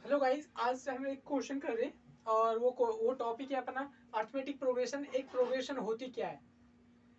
Hello guys, आज से हम एक क्वेश्चन कर रहे हैं और वो टॉपिक है अपना अर्थमेटिक प्रोग्रेशन। एक प्रोग्रेशन होती क्या है।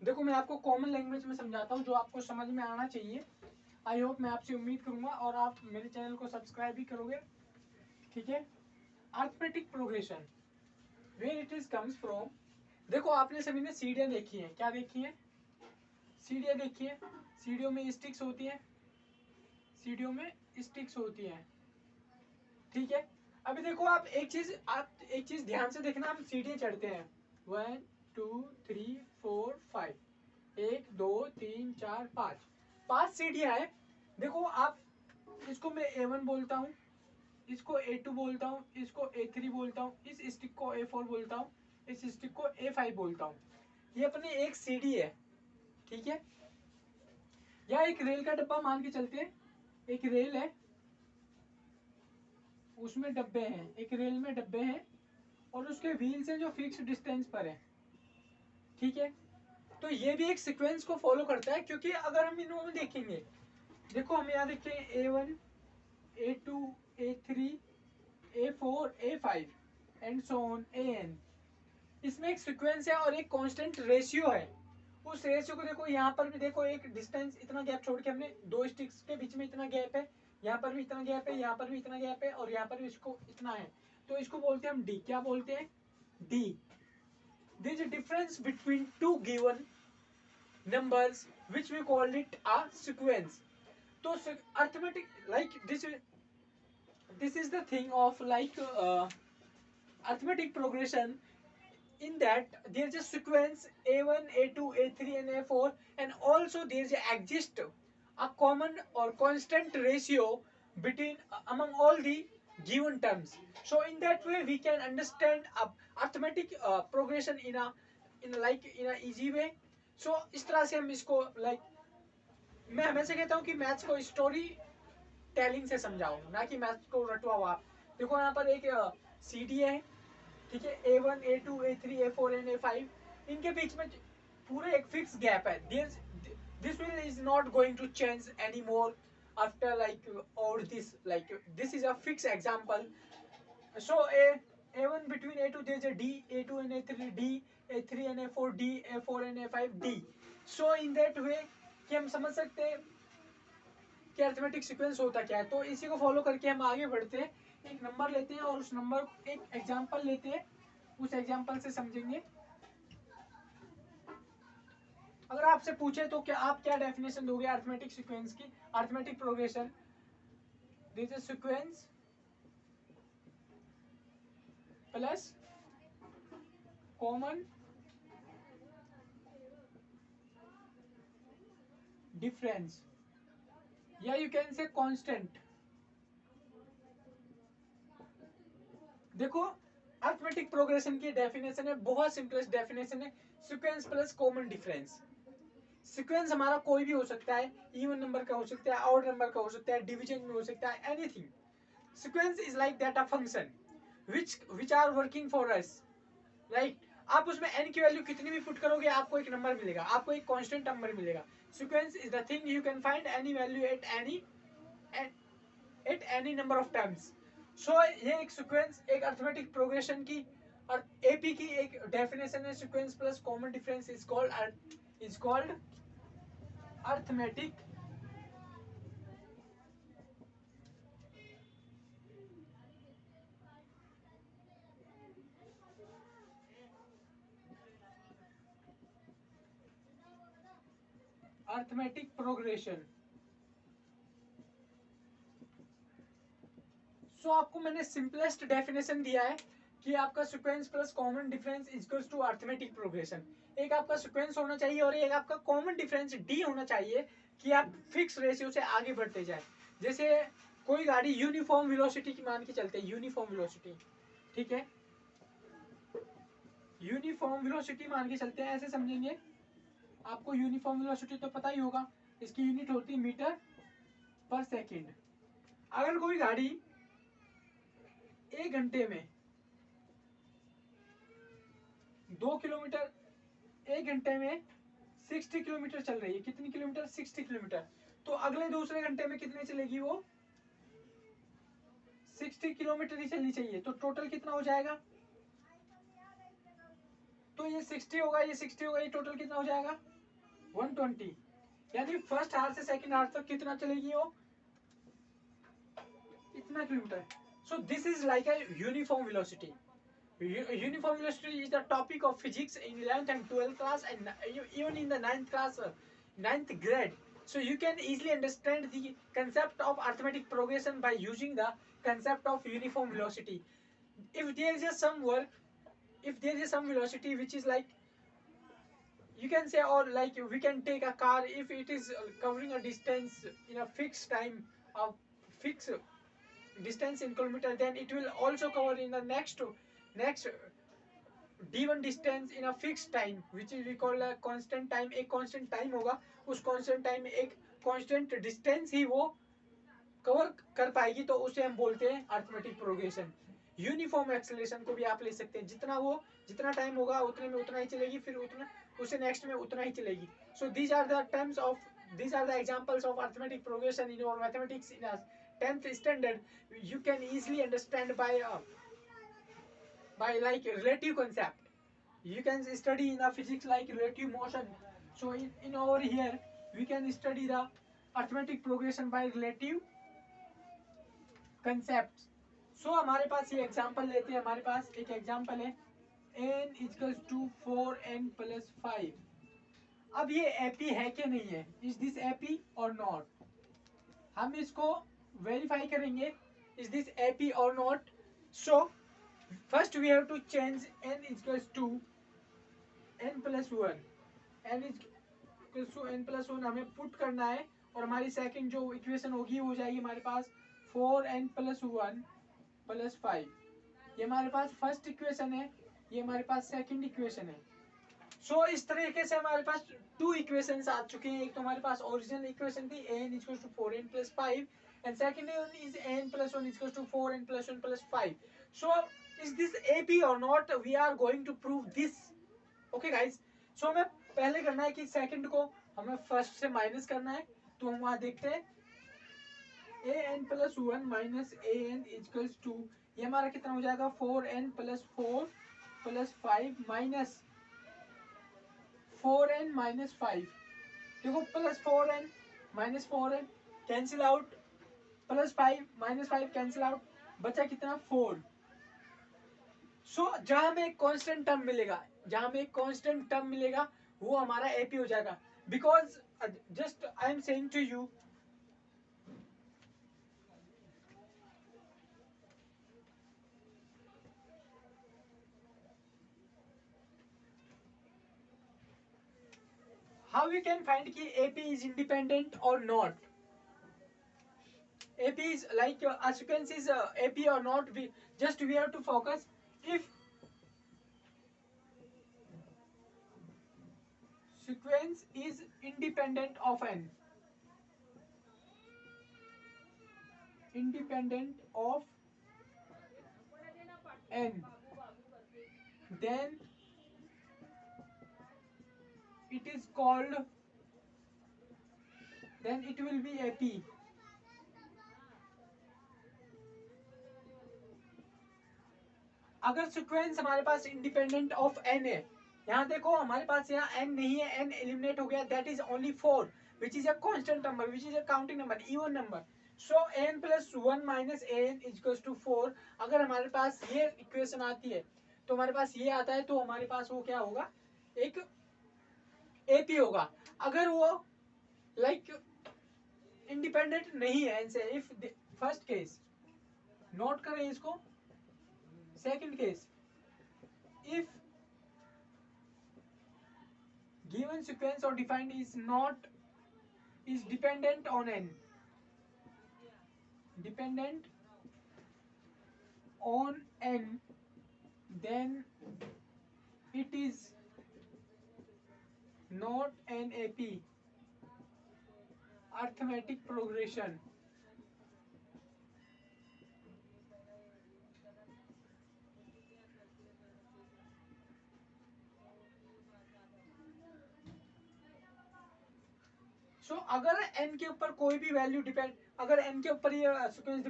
देखो, मैं आपको कॉमन लैंग्वेज में समझाता हूँ जो आपको समझ में आना चाहिए। आई होप, मैं आपसे उम्मीद करूंगा और आप मेरे चैनल को सब्सक्राइब भी करोगे। ठीक है। Arithmetic progression, where it is comes from. देखो, आपने सभी ने सीढ़ियाँ देखी हैं। क्या देखी है? सीढ़ियाँ देखी है। सीढ़ियों में स्टिक्स होती है। सीढ़ियों में स्टिक्स होती है। ठीक है। अभी देखो, आप एक चीज ध्यान से देखना। हम सीढ़ियां चढ़ते हैं 1 2 3 4 5, 1 2 3 4 5, 5 सीढ़ियां हैं। देखो, आप इसको मैं A1 बोलता हूँ, इसको A2 बोलता हूँ, इसको A3 बोलता हूँ, इस स्टिक को A4 बोलता हूँ, इस स्टिक को A5 बोलता हूँ। ये अपनी एक सीढ़ी है। ठीक है। या एक रेल का डब्बा मान के चलते हैं। एक रेल है, उसमें डब्बे हैं। एक रेल में डब्बे हैं और उसके व्हील्स हैं जो फिक्स डिस्टेंस पर है। ठीक है। तो ये भी एक सीक्वेंस को फॉलो करता है, क्योंकि अगर हम इनको में देखेंगे, देखो हम यहाँ देखें A1 A2 A3 A4 A5 and so on AN। इसमें एक सीक्वेंस है और एक कांस्टेंट रेशियो है। उस रेशियो को देखो, यहाँ पर भी देखो, एक डिस्टेंस इतना गैप छोड़ के हमने दो स्टिक्स के बीच में इतना गैप है, यहाँ पर भी इतना गैप है, यहाँ पर भी इतना गैप है और यहाँ पर भी इसको इतना है। तो इसको बोलते हैं हम D। क्या बोलते हैं? D। there is a difference between two given numbers which we call it a sequence. So arithmetic, like this is the thing of like arithmetic progression. In that there is a sequence A1 A2 A3 and A4, and also there is exist a common or constant ratio between among all the given terms. So in that way we can understand arithmetic progression in a easy way. So इस तरह से हम इसको like, मैं हमेशा कहता हूँ कि मैथ्स को स्टोरी टेलिंग से समझाओ, ना कि मैथ्स को रटवा हुआ। देखो, यहाँ पर एक सीडी है। ठीक है। A1 A2 A3 A4 and A5, इनके बीच में पूरे एक फिक्स गैप है। This will is not going to change any more after like और this is a fix example. So A1 between A2 there is a D, A2 and A3 D, A3 and A4 D, A4 and A5 D. So in that way कि हम समझ सकते हैं कि arithmetic sequence होता क्या है। तो इसी को फॉलो करके हम आगे बढ़ते हैं। एक नंबर लेते हैं और उस नंबर एक एग्जांपल लेते हैं, उस एग्जांपल से समझेंगे। अगर आपसे पूछे तो क्या आप क्या डेफिनेशन दोगे अरिथमेटिक सीक्वेंस की? Arithmetic progression, this is sequence plus common difference, या यू कैन से कांस्टेंट। देखो, अरिथमेटिक प्रोग्रेशन की डेफिनेशन है, बहुत सिंपलेस्ट डेफिनेशन है, sequence plus common difference. Sequence हमारा कोई भी हो सकता है, इवन नंबर का हो सकता है, ऑड नंबर का हो सकता है, डिवीजन में हो सकता है, anything. Sequence is like that a function which are working for us, right? आप उसमें n की वैल्यू कितनी भी पुट करोगे, आपको एक नंबर मिलेगा, आपको एक कांस्टेंट नंबर मिलेगा। Sequence is the thing you can find any value at any number of times. So ये एक सीक्वेंस, एक अरिथमेटिक प्रोग्रेशन की और एपी की एक डेफिनेशन है। Sequence plus common difference is called arithmetic arithmetic progression. So आपको मैंने सिंपलेस्ट डेफिनेशन दिया है कि आपका sequence plus common difference equals to arithmetic progression. एक आपका सीक्वेंस होना चाहिए और एक आपका कॉमन डिफरेंस डी होना चाहिए कि आप फिक्स रेशियो से आगे बढ़ते जाए। जैसे कोई गाड़ी यूनिफॉर्म वेलोसिटी की मान के चलते हैं, यूनिफॉर्म वेलोसिटी। ठीक है। यूनिफॉर्म वेलोसिटी मान के चलते हैं, ऐसे समझेंगे। आपको यूनिफॉर्म वेलोसिटी तो पता ही होगा, इसकी यूनिट होती है मीटर पर सेकेंड। अगर कोई गाड़ी एक घंटे में 2 किलोमीटर, एक घंटे में 60 किलोमीटर चल रही है, कितनी किलोमीटर? 60 किलोमीटर। तो अगले दूसरे घंटे में कितने चलेगी वो? 60 किलोमीटर ही चलनी चाहिए, तो टोटल कितना हो जाएगा? तो ये 60 होगा, ये 60 होगा, ये टोटल कितना हो जाएगा? 120। यानी फर्स्ट हार से सेकंड हार तक कितना चलेगी वो? इतना kilometre. So this is like a uniform velocity. Uniform velocity is the topic of physics in 11th and 12th class, and even in the 9th class, 9th grade. So you can easily understand the concept of arithmetic progression by using the concept of uniform velocity. If there is some work, if there is some velocity which is like, you can say, or like we can take a car, if it is covering a distance in a fixed time, a fixed distance in kilometer, then it will also cover in the next d1 distance in a fixed time, which is we call a constant time. एक constant time होगा, उस constant time में एक constant distance ही वो cover कर पाएगी, तो उसे हम बोलते हैं अर्थमेटिक प्रोग्रेशन. यूनिफॉर्म एक्सेलरेशन को भी आप ले सकते हैं, जितना टाइम होगा उतने में उतना ही चलेगी, फिर उतना उसे नेक्स्ट में उतना ही चलेगी. So these are the examples of arithmetic progression in your mathematics in 10th standard. You can easily understand by like relative concept. You can study in the physics like relative motion. So in over here we can study the arithmetic progression by relative concepts. So हमारे पास ये example लेते हैं. हमारे पास एक example है n equals to 4n plus 5. अब ये AP है कि नहीं है? इज दिस एपी और नॉट? हम इसको वेरीफाई करेंगे, इज दिस एपी और not. So first we have to change n equals to n plus 1. n equals to n plus 1 हमें पुट करना है, और हमारी सेकंड जो इक्वेशन होगी वो हो जाएगी हमारे पास 4n plus 1 plus 5. ये हमारे पास फर्स्ट इक्वेशन है, ये हमारे पास सेकंड इक्वेशन है. सो इस तरीके से हमारे पास टू इक्वेशंस आ चुके हैं. एक तो हमारे पास ओरिजिनल इक्वेशन थी n equals to 4n plus 5, and second one is n plus 1 equals to 4n plus 1 plus 5. So is this AP or not? We are going to prove this. Okay guys, so हमें पहले करना है कि second को हमें first से minus करना है. तो हम वहां देखते हैं an plus 1 minus an equals to, ये हमारा कितना हो जाएगा? 4n plus 4 plus 5 minus 4n minus 5. देखो plus 4n minus 4n cancel out, plus 5 minus 5 cancel out, बचा कितना? 4. सो जहां में एक कांस्टेंट टर्म मिलेगा वो हमारा एपी हो जाएगा. Because just I am saying to you, how we can find कि AP is independent or not. AP is like a sequence is AP or not. We have to focus if sequence is independent of n, then it is called, then it will be AP. अगर sequence हमारे पास independent of n है, यहाँ देखो हमारे पास यहाँ n नहीं है, n eliminate हो गया, that is only 4 which is a constant number, which is a counting number, even number. So n plus 1 minus an equals to 4. अगर हमारे पास ये इक्वेशन आती है तो हमारे पास ये आता है, तो हमारे पास वो क्या होगा? एक AP होगा. अगर वो लाइक इंडिपेंडेंट नहीं है n से, इफ फर्स्ट केस नोट करें इसको, second case, if given sequence or defined is dependent on n, then it is not an AP, arithmetic progression. So अगर n के ऊपर कोई भी वैल्यू डिपेंड, अगर n के ऊपर ये सीक्वेंस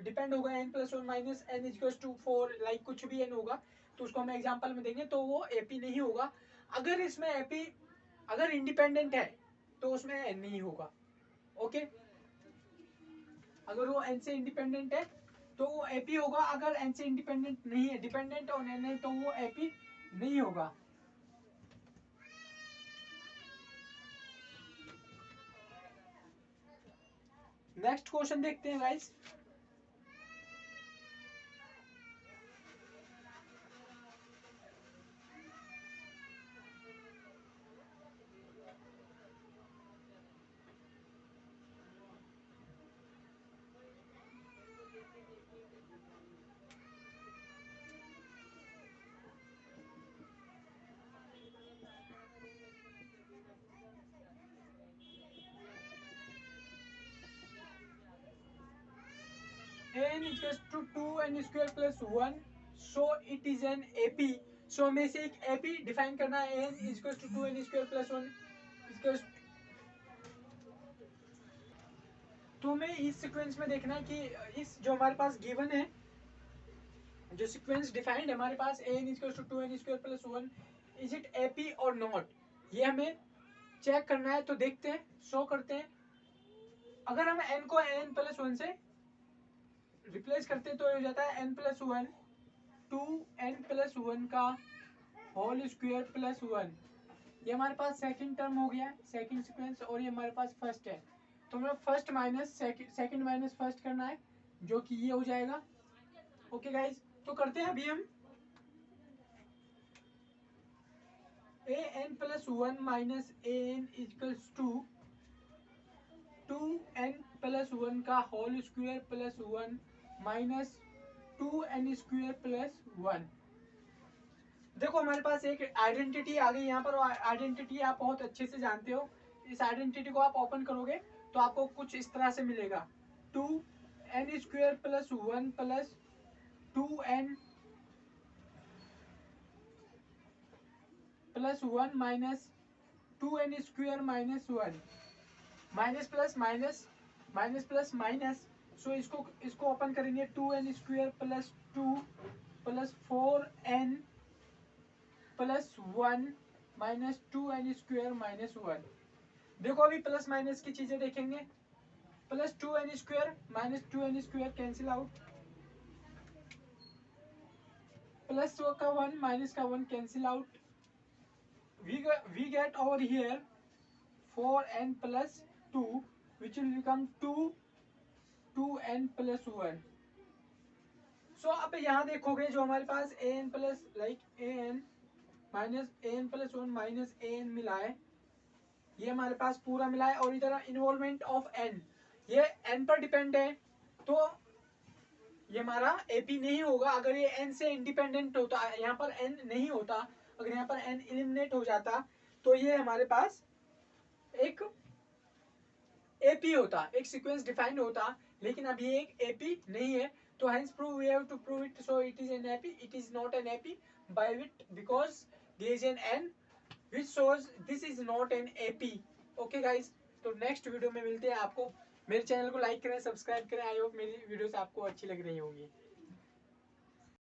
डिपेंड होगा n plus one minus n equals to 4, like कुछ भी n होगा, तो उसको हम एग्जांपल में देंगे, तो वो एपी नहीं होगा। अगर इसमें एपी अगर इंडिपेंडेंट है तो उसमें n नहीं होगा। ओके, अगर वो n से इंडिपेंडेंट है तो वो एपी होगा, अगर n से इंडिपेंडेंट नहीं है, डिपेंडेंट ऑन n है, तो वो एपी नहीं होगा। नेक्स्ट क्वेश्चन देखते हैं guys. n equals to 2n square plus 1, so it is an AP। सो हमें से एक AP डिफाइन करना है। n equals to 2n square plus 1 equals, तो हमें इस सीक्वेंस में देखना है कि इस जो हमारे पास गिवन है, जो सीक्वेंस डिफाइंड है हमारे पास n equals to 2n square plus 1, is it AP और नॉट, ये हमें चेक करना है। तो देखते हैं, शो करते हैं। अगर हम n को n प्लस 1 से रिप्लेस करते हैं तो हो जाता है n प्लस 1 2n प्लस 1 का होल स्क्वायर प्लस 1। ये हमारे पास सेकंड टर्म हो गया, सेकंड सीक्वेंस, और ये हमारे पास फर्स्ट है। तो हमें first minus second minus first करना है, जो कि ये हो जाएगा। ओके गाइस, तो करते हैं अभी हम an plus 1 minus an equals to 2n plus 1 का whole square plus 1 minus 2n square plus 1। देखो हमारे पास एक आइडेंटिटी आ गई यहाँ पर, आइडेंटिटी आप बहुत अच्छे से जानते हो। इस आइडेंटिटी को आप ओपन करोगे तो आपको कुछ इस तरह से मिलेगा, 2n square plus 1 plus 2n plus 1 minus 2n square minus 1, minus plus minus minus plus minus. So इसको ओपन करेंगे, 2n square plus 2 plus 4n plus 1 minus 2n square minus 1। देखो अभी प्लस माइनस की चीजें देखेंगे, plus 2n square minus 2n square cancel out, plus का 1 minus का 1 cancel out, we get over here 4n plus 2 which will become 2n plus 1। सो अब यहाँ देखोगे जो हमारे पास an plus like an minus an plus 1 minus an मिला है, ये हमारे पास पूरा मिला है। और इधर इन्वॉल्वमेंट ऑफ n, ये n पर डिपेंड है, तो ये हमारा AP नहीं होगा। अगर ये n से इंडिपेंडेंट होता, यहाँ पर n नहीं होता, अगर यहाँ पर n एलिमिनेट हो जाता, तो ये हमारे पास एक AP होता, एक सीक्वेंस डिफाइंड होता। लेकिन अब ये एक AP नहीं है, तो hence prove we have to prove it, so it is an AP, it is not an AP by which, because there is an n which shows this is not an AP। Okay guys, तो next video में मिलते हैं। आपको मेरे channel को like करें, subscribe करें। I hope मेरी वीडियोस आपको अच्छी लग रही होंगी।